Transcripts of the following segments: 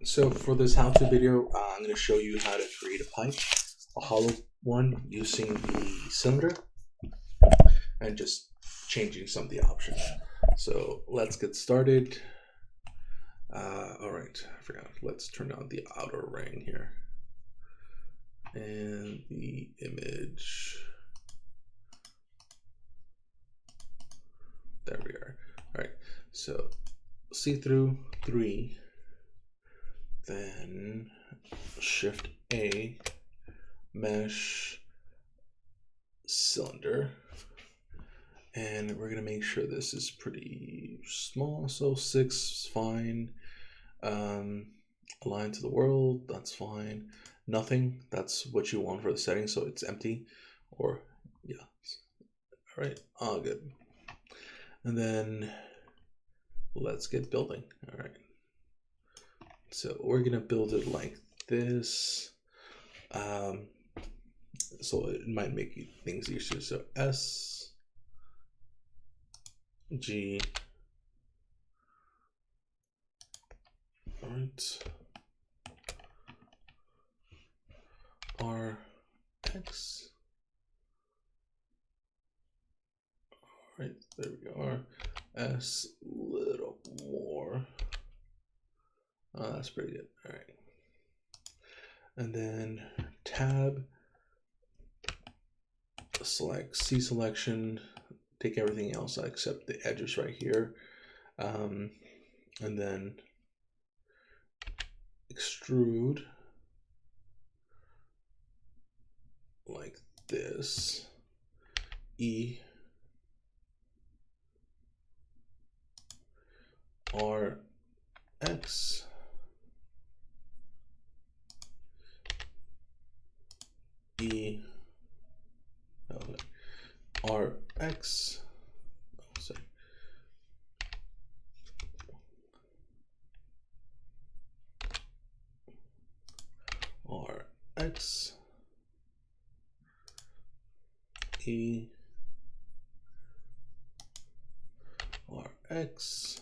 So for this how-to video, I'm going to show you how to create a pipe, a hollow one using the cylinder and just changing some of the options. So let's get started. All right, I forgot. Let's turn on the outer ring here and the image. There we are. All right, so see-through 3, then Shift A, mesh, cylinder, and we're gonna make sure this is pretty small. So 6 is fine. Align to the world, that's fine. Nothing, that's what you want for the setting, so it's empty. Or yeah, all right, all good. And then let's get building. All right, so we're gonna build it like this. So it might make things easier. So S, G, all right, R, X, all right, there we go, R, S, little more. That's pretty good. All right. And then tab, select C selection, take everything else except the edges right here. And then extrude like this. E, R, X, E, R, X, sorry, R, X, E, R, X,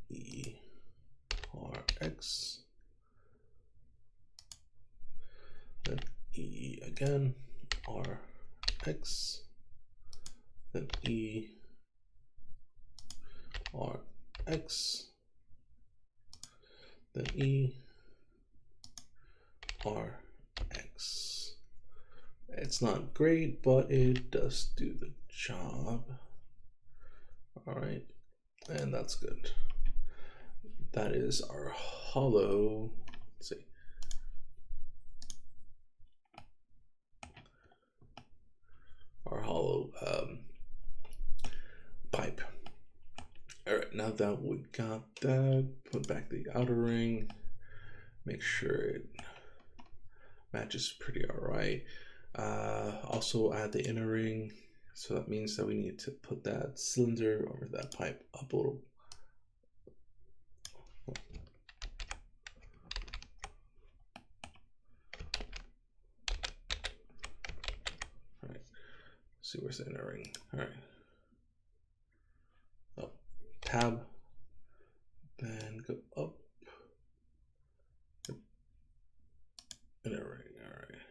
E, R, X, then E again, R, X, then E, R, X, then E, R, X. It's not great, but it does do the job. All right, and that's good. That is our hollow. Let's see. Our hollow pipe. All right, now that we got that, put back the outer ring, make sure it matches pretty all right. Also add the inner ring, so that means that we need to put that cylinder or that pipe up a little. All right, see where's the inner ring. All right, oh, tab, then go up, inner ring. All right,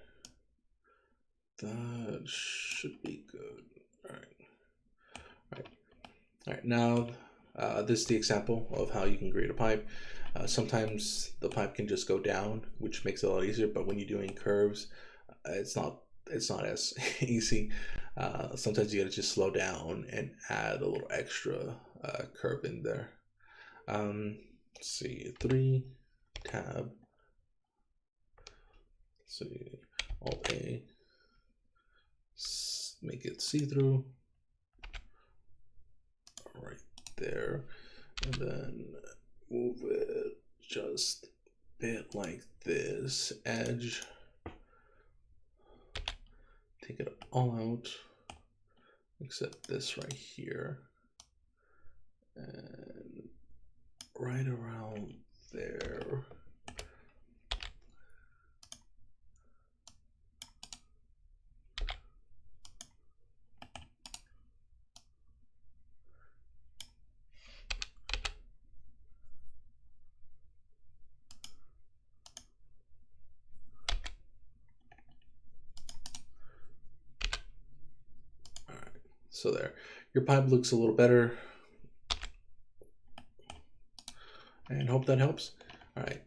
that should be good. All right, all right, all right. Now this is the example of how you can create a pipe. Sometimes the pipe can just go down, which makes it a lot easier, but when you're doing curves, it's not as easy. Sometimes you gotta just slow down and add a little extra curve in there. Let's see, 3, tab, let's see, Alt A, make it see-through, right there, and then move it just a bit like this, edge, take it all out, except this right here, and right around there. So there, your pipe looks a little better, and hope that helps. All right,